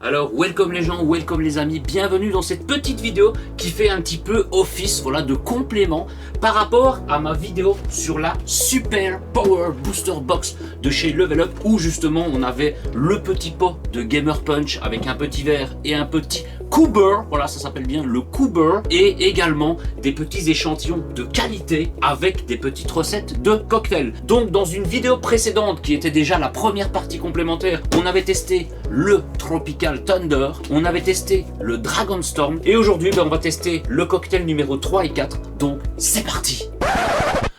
Alors, welcome les gens, welcome les amis, bienvenue dans cette petite vidéo qui fait un petit peu office, voilà, de complément par rapport à ma vidéo sur la Super Power Booster Box de chez Level Up où justement on avait le petit pot de Gamer Punch avec un petit verre et un petit Coober, voilà, ça s'appelle bien le Coober, et également des petits échantillons de qualité avec des petites recettes de cocktails. Donc dans une vidéo précédente qui était déjà la première partie complémentaire, on avait testé le Tropical Thunder, on avait testé le Dragon Storm, et aujourd'hui on va tester le cocktail numéro 3 et 4, donc c'est parti.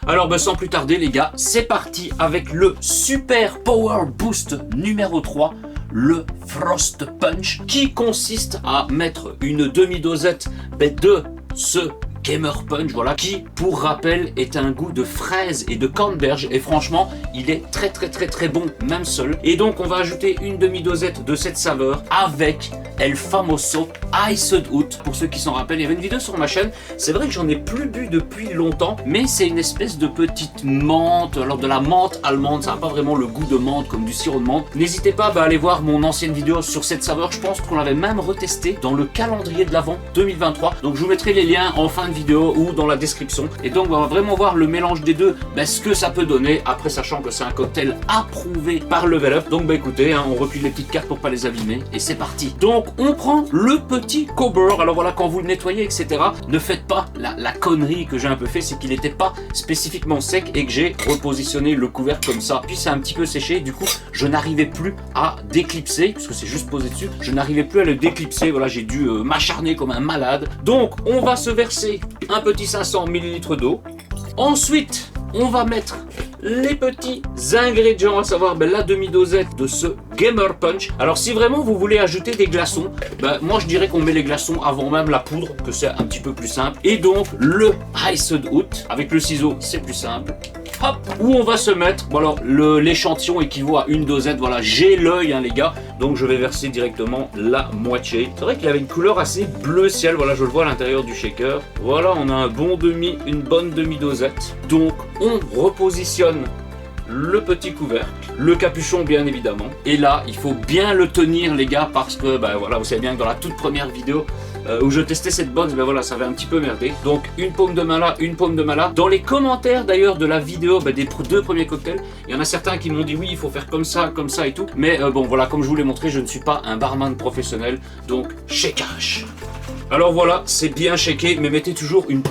Alors sans plus tarder les gars, c'est parti avec le Super Power Boost numéro 3, le Frost Punch, qui consiste à mettre une demi-dosette de ce Gamer Punch, voilà, qui pour rappel est un goût de fraise et de canneberge, et franchement il est très bon même seul. Et donc on va ajouter une demi-dosette de cette saveur avec El Famoso Iced Out. Pour ceux qui s'en rappellent, il y avait une vidéo sur ma chaîne, c'est vrai que j'en ai plus bu depuis longtemps, mais c'est une espèce de petite menthe, alors de la menthe allemande, ça n'a pas vraiment le goût de menthe comme du sirop de menthe. N'hésitez pas à aller voir mon ancienne vidéo sur cette saveur, je pense qu'on l'avait même retesté dans le calendrier de l'Avent 2023, donc je vous mettrai les liens en fin de vidéo ou dans la description. Et donc on va vraiment voir le mélange des deux, ce que ça peut donner, après sachant que c'est un cocktail approuvé par Level Up. Donc écoutez, on recule les petites cartes pour pas les abîmer, et c'est parti. Donc on prend le petit Coober. Alors voilà, quand vous le nettoyez etc, ne faites pas la connerie que j'ai un peu fait, c'est qu'il n'était pas spécifiquement sec et que j'ai repositionné le couvercle comme ça, puis c'est un petit peu séché, du coup je n'arrivais plus à déclipser, puisque c'est juste posé dessus, je n'arrivais plus à le déclipser, voilà, j'ai dû m'acharner comme un malade. Donc on va se verser un petit 500 ml d'eau. Ensuite, on va mettre les petits ingrédients, à savoir la demi-dosette de ce Gamer Punch. Alors si vraiment vous voulez ajouter des glaçons, moi je dirais qu'on met les glaçons avant même la poudre, que c'est un petit peu plus simple. Et donc le Iced Out, avec le ciseau c'est plus simple. Hop, où on va se mettre, bon alors l'échantillon équivaut à une dosette, voilà, j'ai l'œil les gars, donc je vais verser directement la moitié. C'est vrai qu'il avait une couleur assez bleu ciel, voilà, je le vois à l'intérieur du shaker. Voilà, on a une bonne demi-dosette. Donc on repositionne le petit couvercle, le capuchon bien évidemment, et là il faut bien le tenir les gars, parce que voilà, vous savez bien que dans la toute première vidéo où je testais cette box, voilà, ça avait un petit peu merdé. Donc une paume de main là, une paume de main là. Dans les commentaires d'ailleurs de la vidéo des deux premiers cocktails, il y en a certains qui m'ont dit oui il faut faire comme ça et tout, mais bon voilà, comme je vous l'ai montré, je ne suis pas un barman professionnel, donc shakage. Alors voilà, c'est bien shaké, mais mettez toujours une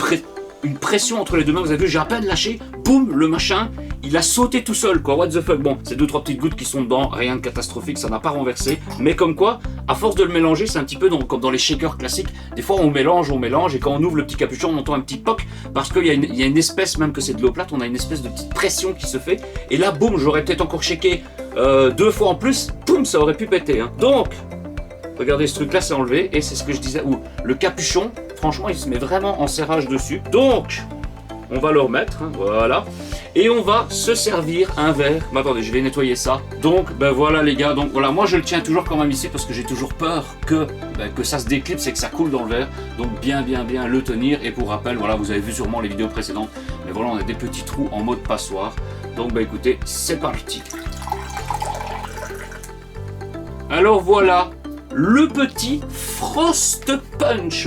pression entre les deux mains. Vous avez vu, j'ai à peine lâché, boum, le machin il a sauté tout seul quoi, what the fuck. Bon, c'est 2-3 petites gouttes qui sont dedans, rien de catastrophique, ça n'a pas renversé, mais comme quoi, à force de le mélanger, c'est un petit peu comme dans les shakers classiques, des fois on mélange, et quand on ouvre le petit capuchon, on entend un petit poc, parce qu'il y a une espèce, même que c'est de l'eau plate, on a une espèce de petite pression qui se fait, et là, boum, j'aurais peut-être encore shaké 2 fois en plus, boum, ça aurait pu péter. Donc, regardez, ce truc là c'est enlevé, et c'est ce que je disais, le capuchon, franchement, il se met vraiment en serrage dessus. Donc, on va le remettre, voilà. Et on va se servir un verre. Attendez, je vais nettoyer ça. Donc, voilà les gars. Donc voilà, moi je le tiens toujours quand même ici parce que j'ai toujours peur que ça se déclipse et que ça coule dans le verre. Donc bien le tenir. Et pour rappel, voilà, vous avez vu sûrement les vidéos précédentes. Mais voilà, on a des petits trous en mode passoire. Donc écoutez, c'est parti. Alors voilà, le petit Frost Punch,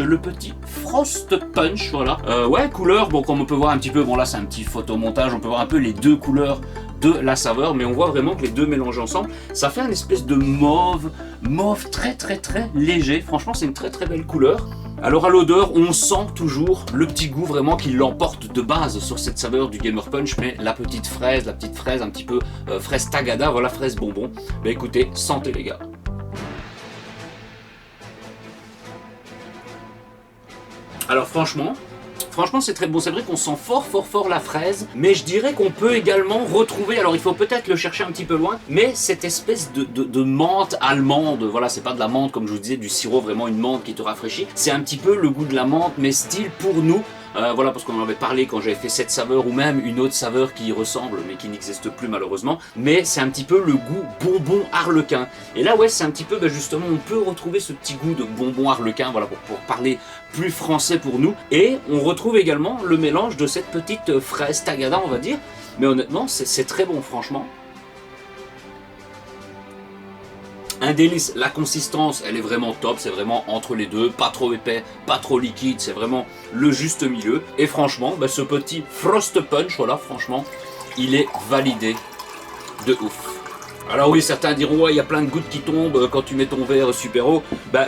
voilà. Ouais, couleur, bon, comme on peut voir un petit peu, bon là c'est un petit photomontage, on peut voir un peu les deux couleurs de la saveur, mais on voit vraiment que les deux mélangés ensemble, ça fait une espèce de mauve très léger. Franchement, c'est une très belle couleur. Alors à l'odeur, on sent toujours le petit goût vraiment qui l'emporte de base sur cette saveur du Gamer Punch, mais la petite fraise un petit peu fraise tagada, voilà, fraise bonbon. Écoutez, sentez les gars. Alors franchement c'est très bon, c'est vrai qu'on sent fort la fraise, mais je dirais qu'on peut également retrouver, alors il faut peut-être le chercher un petit peu loin, mais cette espèce de menthe allemande, voilà, c'est pas de la menthe comme je vous disais, du sirop, vraiment une menthe qui te rafraîchit, c'est un petit peu le goût de la menthe, mais style pour nous, voilà, parce qu'on en avait parlé quand j'avais fait cette saveur, ou même une autre saveur qui y ressemble, mais qui n'existe plus malheureusement, mais c'est un petit peu le goût bonbon harlequin, et là ouais, c'est un petit peu, justement, on peut retrouver ce petit goût de bonbon harlequin, voilà, pour parler plus français pour nous, et on retrouve également le mélange de cette petite fraise tagada, on va dire, mais honnêtement, c'est très bon, franchement. Un délice, la consistance elle est vraiment top, c'est vraiment entre les deux, pas trop épais, pas trop liquide, c'est vraiment le juste milieu. Et franchement, ce petit Frost Punch, voilà, franchement, il est validé de ouf. Alors oui, certains diront, ouais, il y a plein de gouttes qui tombent quand tu mets ton verre super haut.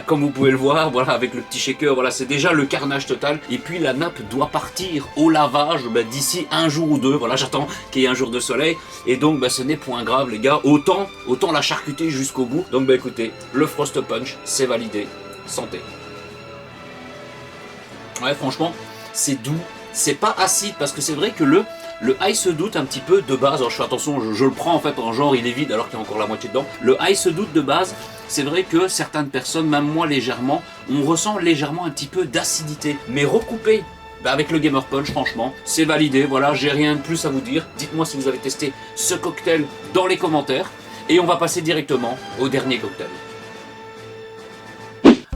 Comme vous pouvez le voir, voilà, avec le petit shaker, voilà, c'est déjà le carnage total. Et puis la nappe doit partir au lavage d'ici un jour ou deux. Voilà, j'attends qu'il y ait un jour de soleil. Et donc, ce n'est point grave, les gars. Autant la charcuter jusqu'au bout. Donc, écoutez, le Frost Punch, c'est validé. Santé. Ouais, franchement, c'est doux. C'est pas acide, parce que c'est vrai que le Ice Doute un petit peu de base, alors je fais attention, je le prends en fait en genre il est vide alors qu'il y a encore la moitié dedans. Le Ice Doute de base, c'est vrai que certaines personnes, même moi légèrement, on ressent légèrement un petit peu d'acidité. Mais recoupé avec le Gamer Punch, franchement, c'est validé. Voilà, j'ai rien de plus à vous dire. Dites-moi si vous avez testé ce cocktail dans les commentaires. Et on va passer directement au dernier cocktail.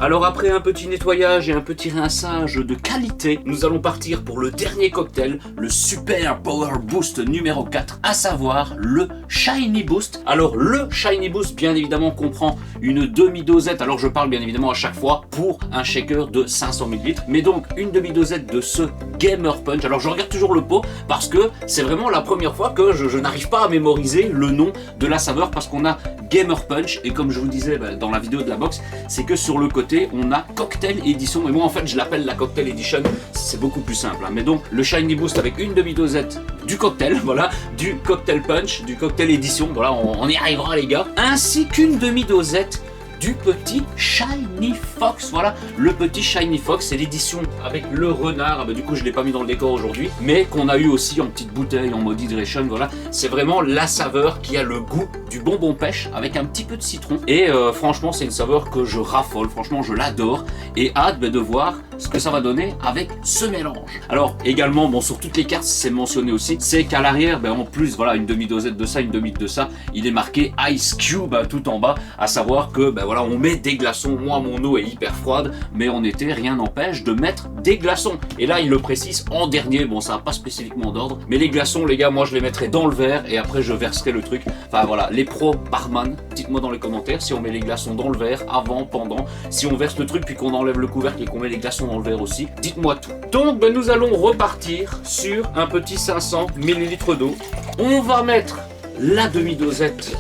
Alors après un petit nettoyage et un petit rinçage de qualité, nous allons partir pour le dernier cocktail, le Super Power Boost numéro 4, à savoir le Shiny Boost. Alors le Shiny Boost bien évidemment comprend une demi-dosette, alors je parle bien évidemment à chaque fois pour un shaker de 500 ml, mais donc une demi-dosette de ce Gamer Punch. Alors je regarde toujours le pot parce que c'est vraiment la première fois que je n'arrive pas à mémoriser le nom de la saveur parce qu'on a Gamer Punch et comme je vous disais dans la vidéo de la box, c'est que sur le côté on a Cocktail Edition et moi en fait je l'appelle la Cocktail Edition, c'est beaucoup plus simple mais donc le Shiny Boost avec une demi-dosette du cocktail, voilà, du Cocktail Punch, du Cocktail Edition, voilà, on y arrivera les gars, ainsi qu'une demi-dosette du petit Shiny Fox, voilà, le petit Shiny Fox, c'est l'édition avec le renard, du coup je l'ai pas mis dans le décor aujourd'hui, mais qu'on a eu aussi en petite bouteille, en mode hydration, voilà, c'est vraiment la saveur qui a le goût du bonbon pêche avec un petit peu de citron, et franchement c'est une saveur que je raffole, franchement je l'adore, et hâte de voir ce que ça va donner avec ce mélange. Alors également, sur toutes les cartes c'est mentionné aussi, c'est qu'à l'arrière, en plus, voilà, une demi-dosette de ça, une demi de ça, il est marqué Ice Cube tout en bas, à savoir que, voilà, on met des glaçons. Moi, mon eau est hyper froide, mais en été, rien n'empêche de mettre des glaçons. Et là, il le précise en dernier. Bon, ça n'a pas spécifiquement d'ordre, mais les glaçons, les gars, moi, je les mettrai dans le verre et après, je verserai le truc. Enfin, voilà, les pros barman, dites-moi dans les commentaires si on met les glaçons dans le verre, avant, pendant, si on verse le truc puis qu'on enlève le couvercle et qu'on met les glaçons dans le verre aussi. Dites-moi tout. Donc, nous allons repartir sur un petit 500 ml d'eau. On va mettre la demi-dosette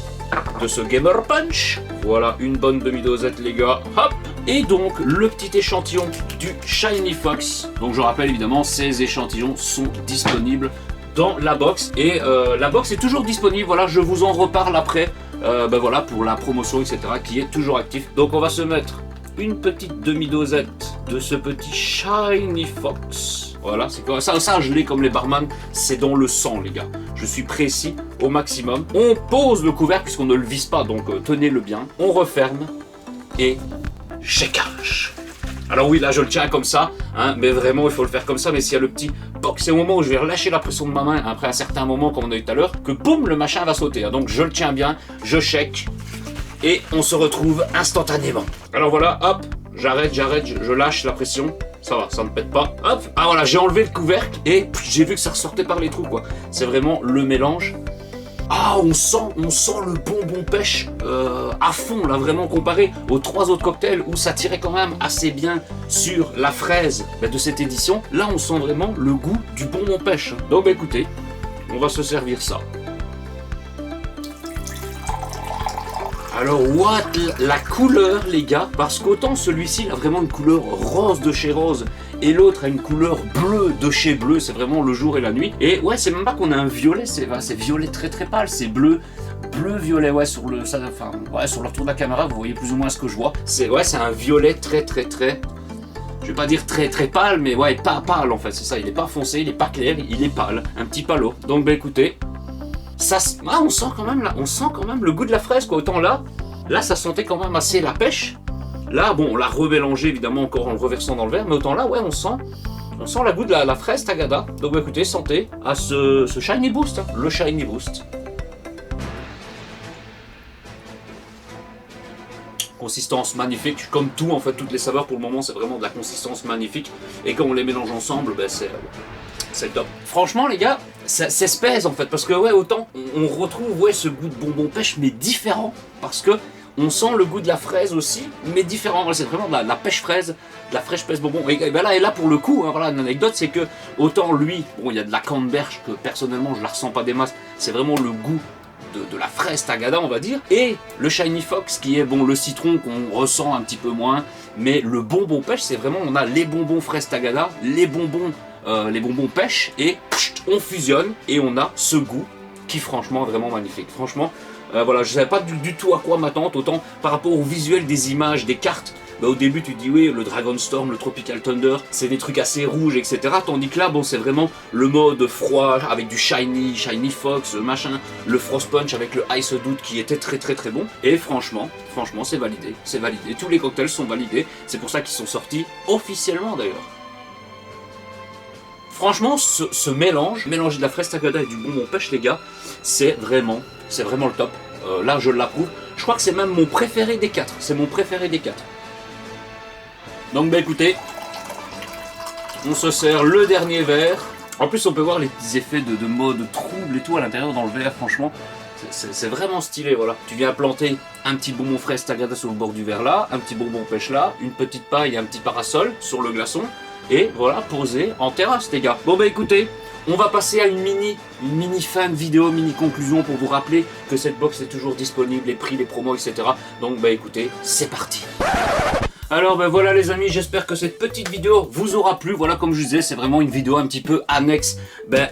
de ce Gamer Punch, voilà une bonne demi-dosette les gars, hop, et donc le petit échantillon du Shiny Fox. Donc je rappelle évidemment, ces échantillons sont disponibles dans la box, et la box est toujours disponible, voilà, je vous en reparle après, voilà, pour la promotion etc, qui est toujours actif. Donc on va se mettre une petite demi-dosette de ce petit Shiny Fox. Voilà, c'est comme ça je l'ai comme les barman, c'est dans le sang les gars. Je suis précis au maximum. On pose le couvercle puisqu'on ne le visse pas, donc tenez-le bien. On referme et shakeage. Alors oui, là je le tiens comme ça, mais vraiment il faut le faire comme ça. Mais s'il y a le petit box, c'est au moment où je vais relâcher la pression de ma main, après un certain moment comme on a eu tout à l'heure, que boum, le machin va sauter. Donc je le tiens bien, je shake et on se retrouve instantanément. Alors voilà, hop, j'arrête, je lâche la pression. Ça va, ça ne pète pas. Hop, ah voilà, j'ai enlevé le couvercle et j'ai vu que ça ressortait par les trous quoi. C'est vraiment le mélange. Ah, on sent le bonbon pêche à fond là, vraiment comparé aux 3 autres cocktails où ça tirait quand même assez bien sur la fraise de cette édition. Là, on sent vraiment le goût du bonbon pêche. Donc écoutez, on va se servir ça. Alors, what la couleur, les gars, parce qu'autant celui-ci a vraiment une couleur rose de chez rose et l'autre a une couleur bleue de chez bleu, c'est vraiment le jour et la nuit. Et ouais, c'est même pas qu'on a un violet, c'est violet très très pâle, c'est bleu violet, ouais, sur le retour de la caméra, vous voyez plus ou moins ce que je vois. C'est un violet très, je vais pas dire très pâle, mais ouais, pas pâle en fait, c'est ça, il est pas foncé, il est pas clair, il est pâle, un petit palo. Donc écoutez, ça, on sent quand même le goût de la fraise quoi. Autant là ça sentait quand même assez la pêche. Là bon, on l'a remélangé évidemment encore en le reversant dans le verre, mais autant là ouais, on sent le goût de la fraise tagada. Donc écoutez, santé à ce Shiny Boost, le Shiny Boost. Consistance magnifique, comme tout en fait, toutes les saveurs pour le moment c'est vraiment de la consistance magnifique, et quand on les mélange ensemble, c'est top. Franchement les gars, ça se pèse en fait, parce que ouais, autant on retrouve ce goût de bonbon pêche mais différent, parce que On sent le goût de la fraise aussi, mais différent. C'est vraiment de la pêche fraise, de la fraîche pêche bonbon. Et ben là, pour le coup, hein, voilà, une anecdote, c'est que autant lui, bon, il y a de la canneberge que personnellement je la ressens pas des masses. C'est vraiment le goût de la fraise tagada, on va dire. Et le Shiny Fox, qui est bon le citron qu'on ressent un petit peu moins. Mais le bonbon pêche, c'est vraiment, on a les bonbons fraise tagada, les bonbons pêche, et on fusionne et on a ce goût qui franchement est vraiment magnifique. Franchement, voilà, je ne savais pas du tout à quoi m'attendre, autant par rapport au visuel des images, des cartes. Bah, au début tu te dis oui, le Dragon Storm, le Tropical Thunder, c'est des trucs assez rouges, etc. Tandis que là, bon, c'est vraiment le mode froid avec du Shiny Fox, machin, le Frost Punch avec le Ice Doute qui était très bon. Et franchement, c'est validé, c'est validé. Tous les cocktails sont validés, c'est pour ça qu'ils sont sortis officiellement d'ailleurs. Franchement, ce mélange de la fraise tagada et du bonbon pêche, les gars, c'est vraiment le top. Là, je l'approuve. Je crois que c'est même mon préféré des 4. C'est mon préféré des 4. Donc, bah écoutez, on se sert le dernier verre. En plus, on peut voir les petits effets de mode trouble et tout à l'intérieur dans le verre. Franchement, c'est vraiment stylé. Voilà. Tu viens planter un petit bonbon fraise tagada sur le bord du verre là, un petit bonbon pêche là, une petite paille et un petit parasol sur le glaçon. Et voilà, posé en terrasse, les gars. Bon bah écoutez, on va passer à une mini fin de vidéo, mini conclusion pour vous rappeler que cette box est toujours disponible, les prix, les promos, etc. Donc bah écoutez, c'est parti. Alors ben voilà les amis, j'espère que cette petite vidéo vous aura plu. Voilà, comme je disais, c'est vraiment une vidéo un petit peu annexe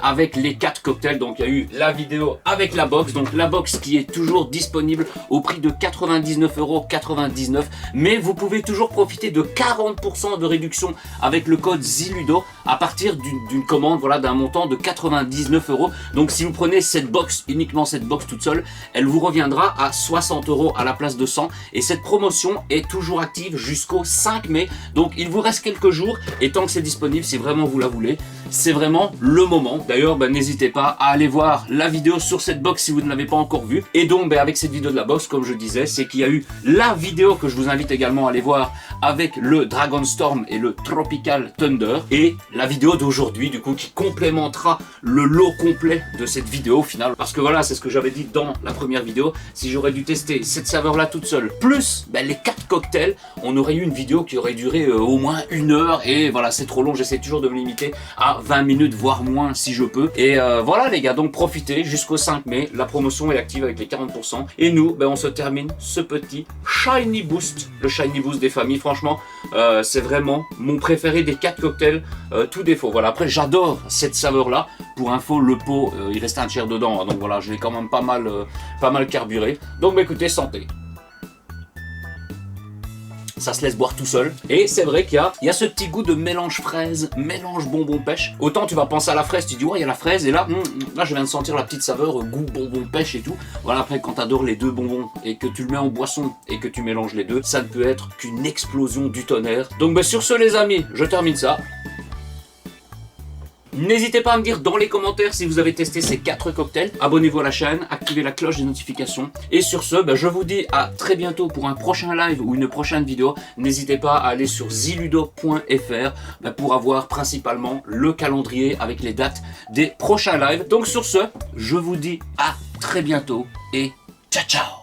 avec les 4 cocktails. Donc il y a eu la vidéo avec la box, donc la box qui est toujours disponible au prix de 99,99 €. Mais vous pouvez toujours profiter de 40% de réduction avec le code ZILUDO à partir d'une commande, voilà, d'un montant de 99 €. Donc si vous prenez cette box, uniquement cette box toute seule, elle vous reviendra à 60 € à la place de 100. Et cette promotion est toujours active jusqu'au 5 mai, donc il vous reste quelques jours et tant que c'est disponible, si vraiment vous la voulez, c'est vraiment le moment. D'ailleurs, n'hésitez pas à aller voir la vidéo sur cette box si vous ne l'avez pas encore vue. Et donc avec cette vidéo de la box, comme je disais, c'est qu'il y a eu la vidéo que je vous invite également à aller voir avec le Dragon Storm et le Tropical Thunder, et la vidéo d'aujourd'hui du coup qui complémentera le lot complet de cette vidéo au final, parce que voilà, c'est ce que j'avais dit dans la première vidéo, si j'aurais dû tester cette saveur là toute seule plus les 4 cocktails, on aurait eu une vidéo qui aurait duré au moins 1 heure, et voilà, c'est trop long. J'essaie toujours de me limiter à 20 minutes voire moins si je peux, et voilà les gars, donc profitez jusqu'au 5 mai, la promotion est active avec les 40%, et nous on se termine ce petit Shiny Boost, le Shiny Boost des familles. Franchement, c'est vraiment mon préféré des 4 cocktails, tout défaut. Voilà, après j'adore cette saveur là. Pour info, le pot, il reste un tiers dedans, hein, donc voilà, je l'ai quand même pas mal carburé. Donc écoutez, santé. Ça se laisse boire tout seul. Et c'est vrai qu'il y a ce petit goût de mélange fraise, mélange bonbon pêche. Autant tu vas penser à la fraise, tu dis ouais, il y a la fraise, et là je viens de sentir la petite saveur goût bonbon pêche et tout. Voilà, après quand tu adores les deux bonbons et que tu le mets en boisson et que tu mélanges les deux, ça ne peut être qu'une explosion du tonnerre. Donc sur ce les amis, je termine ça. N'hésitez pas à me dire dans les commentaires si vous avez testé ces 4 cocktails. Abonnez-vous à la chaîne, activez la cloche des notifications. Et sur ce, je vous dis à très bientôt pour un prochain live ou une prochaine vidéo. N'hésitez pas à aller sur ziludo.fr pour avoir principalement le calendrier avec les dates des prochains lives. Donc sur ce, je vous dis à très bientôt et ciao ciao.